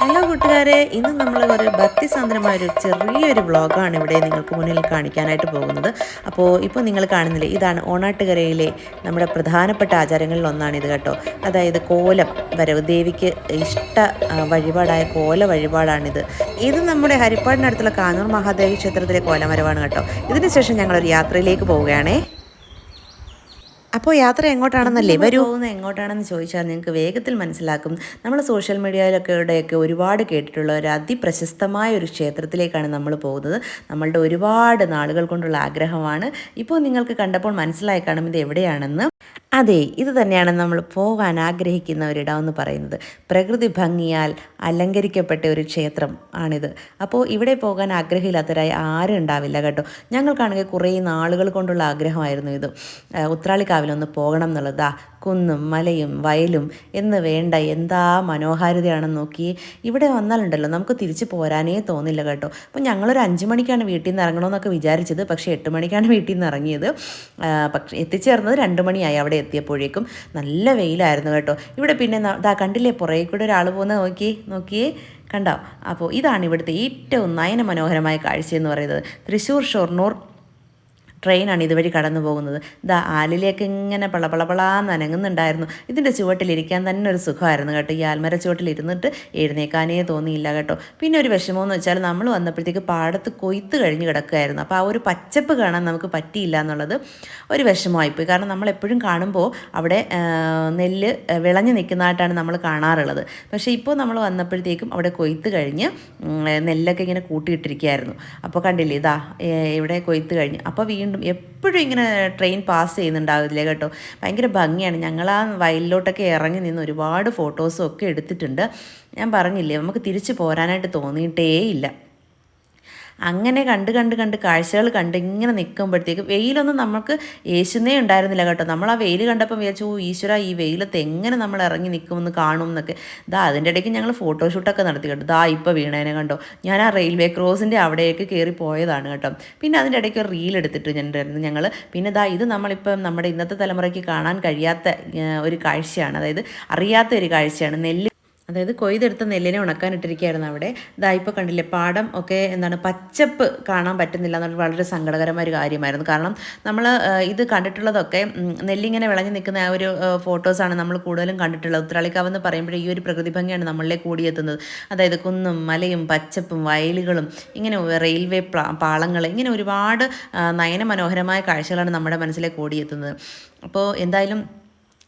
Hello കൂട്ടുകാരെ, ഇന്ന് നമ്മൾ ഒരു ഭക്തിസാന്ദ്രമായൊരു ചെറിയൊരു വ്ളോഗാണ് ഇവിടെ നിങ്ങൾക്ക് മുന്നിൽ കാണിക്കാനായിട്ട് പോകുന്നത്. ഇപ്പോൾ നിങ്ങൾ കാണുന്നില്ലേ, ഇതാണ് ഓണാട്ടുകരയിലെ നമ്മുടെ പ്രധാനപ്പെട്ട ആചാരങ്ങളിൽ ഒന്നാണിത് കേട്ടോ. അതായത് കോലം വരവ്, ദേവിക്ക് വഴിപാടായ കോല വഴിപാടാണിത്. ഇത് നമ്മുടെ ഹരിപ്പാടിനടുത്തുള്ള കാഞ്ഞൂർ മഹാദേവി ക്ഷേത്രത്തിലെ കോലം വരവാണ് കേട്ടോ. ഇതിന് ശേഷം ഞങ്ങളൊരു യാത്രയിലേക്ക് പോവുകയാണേ. അപ്പോൾ യാത്ര എങ്ങോട്ടാണെന്നല്ലേ, വരൂ. പോകുന്നത് എങ്ങോട്ടാണെന്ന് ചോദിച്ചാൽ നിങ്ങൾക്ക് വേഗത്തിൽ മനസ്സിലാക്കും. നമ്മൾ സോഷ്യൽ മീഡിയയിലൊക്കെ ഒരുപാട് കേട്ടിട്ടുള്ള ഒരു അതിപ്രശസ്തമായ ഒരു ക്ഷേത്രത്തിലേക്കാണ് നമ്മൾ പോകുന്നത്. നമ്മളുടെ ഒരുപാട് നാളുകൾ കൊണ്ടുള്ള ആഗ്രഹമാണ്. ഇപ്പോൾ നിങ്ങൾക്ക് കണ്ടപ്പോൾ മനസ്സിലായി കാണും ഇത് എവിടെയാണെന്ന്. അതെ, ഇത് തന്നെയാണ് നമ്മൾ പോകാൻ ആഗ്രഹിക്കുന്ന ഒരിടം എന്ന് പറയുന്നത്. പ്രകൃതി ഭംഗിയാൽ അലങ്കരിക്കപ്പെട്ട ഒരു ക്ഷേത്രം ആണിത്. അപ്പോൾ ഇവിടെ പോകാൻ ആഗ്രഹമില്ലാത്തവരായി ആരും ഉണ്ടാവില്ല കേട്ടോ. ഞങ്ങൾക്കാണെങ്കിൽ കുറേ നാളുകൾ കൊണ്ടുള്ള ആഗ്രഹമായിരുന്നു ഇത്. ഉത്രാളിക്കാവിലൊന്ന് പോകണം എന്നുള്ളതാ. കുന്നും മലയും വയലും എന്ന് വേണ്ട എന്താ മനോഹാരിതയാണെന്ന് നോക്കി. ഇവിടെ വന്നാലുണ്ടല്ലോ നമുക്ക് തിരിച്ചു പോരാനേ തോന്നില്ല കേട്ടോ. അപ്പോൾ ഞങ്ങളൊരു 5 മണിക്കാണ് വീട്ടിൽ നിന്ന് ഇറങ്ങണമെന്നൊക്കെ വിചാരിച്ചത്. പക്ഷേ 8 മണിക്കാണ് വീട്ടിൽ നിന്ന് ഇറങ്ങിയത്. പക്ഷേ എത്തിച്ചേർന്നത് 2 മണിയായി. അവിടെ എത്തിയപ്പോഴേക്കും നല്ല വെയിലായിരുന്നു കേട്ടോ. ഇവിടെ പിന്നെ കണ്ടില്ലേ, പുറകെ കൂടെ ഒരാൾ പോകുന്നത് നോക്കിയേ കണ്ടോ. അപ്പോൾ ഇതാണ് ഇവിടുത്തെ ഏറ്റവും നയന മനോഹരമായ കാഴ്ച എന്ന് പറയുന്നത്. തൃശ്ശൂർ ഷൊർണൂർ ട്രെയിനാണ് ഇതുവഴി കടന്നു പോകുന്നത്. ആലിലേക്ക് ഇങ്ങനെ പളപളപളാന്ന് അനങ്ങുന്നുണ്ടായിരുന്നു. ഇതിൻ്റെ ചുവട്ടിലിരിക്കാൻ തന്നെ ഒരു സുഖമായിരുന്നു കേട്ടോ. ഈ ആൽമര ചുവട്ടിലിരുന്നിട്ട് എഴുന്നേക്കാനേ തോന്നിയില്ല കേട്ടോ. പിന്നെ ഒരു വിഷമമെന്ന് വെച്ചാൽ നമ്മൾ വന്നപ്പോഴത്തേക്ക് പാടത്ത് കൊയ്ത്ത് കഴിഞ്ഞ് കിടക്കുകയായിരുന്നു. അപ്പോൾ ആ ഒരു പച്ചപ്പ് കാണാൻ നമുക്ക് പറ്റിയില്ല എന്നുള്ളത് ഒരു വിഷമമായിപ്പോയി. കാരണം നമ്മൾ എപ്പോഴും കാണുമ്പോൾ അവിടെ നെല്ല് വിളഞ്ഞു നിൽക്കുന്നതായിട്ടാണ് നമ്മൾ കാണാറുള്ളത്. പക്ഷേ ഇപ്പോൾ നമ്മൾ വന്നപ്പോഴത്തേക്കും അവിടെ കൊയ്ത്ത് കഴിഞ്ഞ് നെല്ലൊക്കെ ഇങ്ങനെ കൂട്ടിയിട്ടിരിക്കുകയായിരുന്നു. അപ്പോൾ കണ്ടില്ലേ, ഇവിടെ കൊയ്ത്ത് കഴിഞ്ഞ്. അപ്പോൾ വീണ്ടും എപ്പോഴും ഇങ്ങനെ ട്രെയിൻ പാസ് ചെയ്യുന്നുണ്ടാവില്ലേ കേട്ടോ. ഭയങ്കര ഭംഗിയാണ്. ഞങ്ങൾ ആ വയലിലോട്ടൊക്കെ ഇറങ്ങി നിന്ന് ഒരുപാട് ഫോട്ടോസും ഒക്കെ എടുത്തിട്ടുണ്ട്. ഞാൻ പറഞ്ഞില്ലേ, നമുക്ക് തിരിച്ചു പോരാനായിട്ട് തോന്നിയിട്ടേ ഇല്ല. അങ്ങനെ കണ്ട് കാഴ്ചകൾ കണ്ട് ഇങ്ങനെ നിൽക്കുമ്പോഴത്തേക്ക് വെയിലൊന്നും നമുക്ക് യേശുന്നേ ഉണ്ടായിരുന്നില്ല കേട്ടോ. നമ്മൾ ആ വെയിൽ കണ്ടപ്പോൾ വിചാരിച്ചു, ഈശ്വര ഈ വെയിലത്ത് എങ്ങനെ നമ്മൾ ഇറങ്ങി നിൽക്കുമെന്ന് കാണും എന്നൊക്കെ. അതിൻ്റെ ഇടയ്ക്ക് ഞങ്ങൾ ഫോട്ടോഷൂട്ടൊക്കെ നടത്തി കേട്ടോ. ഇപ്പോൾ വീണേനെ കണ്ടോ. ഞാൻ ആ റെയിൽവേ ക്രോസിൻ്റെ അവിടേക്ക് കയറി പോയതാണ് കേട്ടോ. പിന്നെ അതിൻ്റെ ഇടയ്ക്ക് ഒരു റീൽ എടുത്തിട്ടുണ്ടായിരുന്നു ഞങ്ങൾ. പിന്നെ ഇത് നമ്മളിപ്പം നമ്മുടെ ഇന്നത്തെ തലമുറയ്ക്ക് കാണാൻ കഴിയാത്ത ഒരു കാഴ്ചയാണ്. അതായത് അറിയാത്ത ഒരു കാഴ്ചയാണ്. അതായത് കൊയ്തെടുത്ത നെല്ലിനെ ഉണക്കാനിട്ടിരിക്കുകയായിരുന്നു അവിടെ. ഇപ്പോൾ കണ്ടില്ലേ, പാടം ഒക്കെ പച്ചപ്പ് കാണാൻ പറ്റുന്നില്ല എന്നുള്ളത് വളരെ സങ്കടകരമായ ഒരു കാര്യമായിരുന്നു. കാരണം നമ്മൾ ഇത് കണ്ടിട്ടുള്ളതൊക്കെ നെല്ലിങ്ങനെ വിളഞ്ഞു നിൽക്കുന്ന ആ ഒരു ഫോട്ടോസാണ് നമ്മൾ കൂടുതലും കണ്ടിട്ടുള്ളത്. ഉത്രാളിക്കാവ് എന്ന് പറയുമ്പോൾ ഈ ഒരു പ്രകൃതി ഭംഗിയാണ് നമ്മളിലേക്ക് കൂടിയെത്തുന്നത്. അതായത് കുന്നും മലയും പച്ചപ്പും വയലുകളും ഇങ്ങനെ റെയിൽവേ പാളങ്ങൾ, ഇങ്ങനെ ഒരുപാട് നയനമനോഹരമായ കാഴ്ചകളാണ് നമ്മുടെ മനസ്സിലേക്ക് കൂടിയെത്തുന്നത്. അപ്പോൾ എന്തായാലും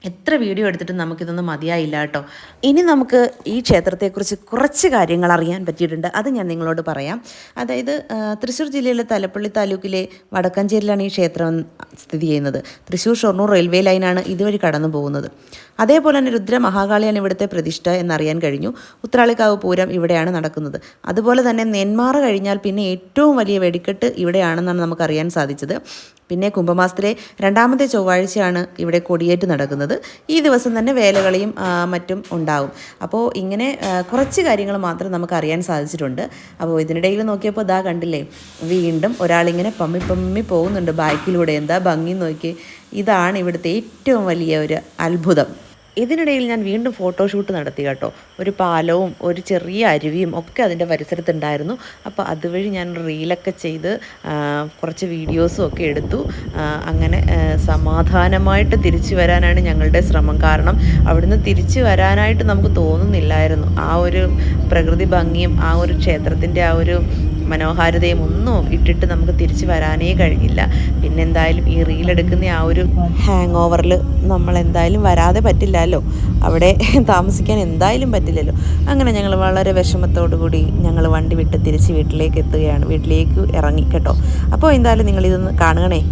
എത്ര വീഡിയോ എടുത്തിട്ടും നമുക്കിതൊന്നും മതിയായില്ല കേട്ടോ. ഇനി നമുക്ക് ഈ ക്ഷേത്രത്തെക്കുറിച്ച് കുറച്ച് കാര്യങ്ങൾ അറിയാൻ പറ്റിയിട്ടുണ്ട്. അത് ഞാൻ നിങ്ങളോട് പറയാം. അതായത് തൃശ്ശൂർ ജില്ലയിലെ തലപ്പള്ളി താലൂക്കിലെ വടക്കഞ്ചേരിയിലാണ് ഈ ക്ഷേത്രം സ്ഥിതി ചെയ്യുന്നത്. തൃശ്ശൂർ ഷൊർണൂർ റെയിൽവേ ലൈനാണ് ഇതുവഴി കടന്നു പോകുന്നത്. അതേപോലെ തന്നെ രുദ്ര മഹാകാളിയാണ് ഇവിടുത്തെ പ്രതിഷ്ഠ എന്നറിയാൻ കഴിഞ്ഞു. ഉത്രാളിക്കാവ് പൂരം ഇവിടെയാണ് നടക്കുന്നത്. അതുപോലെ തന്നെ നെന്മാറ കഴിഞ്ഞാൽ പിന്നെ ഏറ്റവും വലിയ വെടിക്കെട്ട് ഇവിടെയാണെന്നാണ് നമുക്കറിയാൻ സാധിച്ചത്. പിന്നെ കുംഭമാസത്തിലെ 2ാമത്തെ ചൊവ്വാഴ്ചയാണ് ഇവിടെ കൊടിയേറ്റ് നടക്കുന്നത്. ഈ ദിവസം തന്നെ വേലകളിയും മറ്റും ഉണ്ടാവും. അപ്പോൾ ഇങ്ങനെ കുറച്ച് കാര്യങ്ങൾ മാത്രം നമുക്ക് അറിയാൻ സാധിച്ചിട്ടുണ്ട്. അപ്പോൾ ഇതിനിടയിൽ നോക്കിയപ്പോൾ കണ്ടില്ലേ, വീണ്ടും ഒരാളിങ്ങനെ പമ്മി പോകുന്നുണ്ട് ബാക്കിലൂടെ. എന്താ ഭംഗി നോക്കി. ഇതാണ് ഇവിടുത്തെ ഏറ്റവും വലിയ ഒരു അത്ഭുതം. ഇതിനിടയിൽ ഞാൻ വീണ്ടും ഫോട്ടോഷൂട്ട് നടത്തി കേട്ടോ. ഒരു പാലവും ഒരു ചെറിയ അരുവിയും ഒക്കെ അതിൻ്റെ പരിസരത്തുണ്ടായിരുന്നു. അപ്പോൾ അതുവഴി ഞാൻ റീലൊക്കെ ചെയ്ത് കുറച്ച് വീഡിയോസും ഒക്കെ എടുത്തു. അങ്ങനെ സമാധാനമായിട്ട് തിരിച്ചു വരാനാണ് ഞങ്ങളുടെ ശ്രമം. കാരണം അവിടുന്ന് തിരിച്ചു വരാനായിട്ട് നമുക്ക് തോന്നുന്നില്ലായിരുന്നു. ആ ഒരു പ്രകൃതി ഭംഗിയും ആ ഒരു ക്ഷേത്രത്തിൻ്റെ ആ ഒരു മനോഹാരിതയും ഒന്നും ഇട്ടിട്ട് നമുക്ക് തിരിച്ചു വരാനേ കഴിഞ്ഞില്ല. പിന്നെ എന്തായാലും ഈ റീലെടുക്കുന്ന ആ ഒരു ഹാങ് ഓവറിൽ നമ്മൾ എന്തായാലും വരാതെ പറ്റില്ലല്ലോ. അവിടെ താമസിക്കാൻ എന്തായാലും പറ്റില്ലല്ലോ. അങ്ങനെ ഞങ്ങൾ വളരെ വിഷമത്തോടു കൂടി ഞങ്ങൾ വണ്ടി വിട്ട് തിരിച്ച് വീട്ടിലേക്ക് എത്തുകയാണ്. വീട്ടിലേക്ക് ഇറങ്ങി കേട്ടോ. അപ്പോൾ എന്തായാലും നിങ്ങളിതൊന്ന് കാണണേ.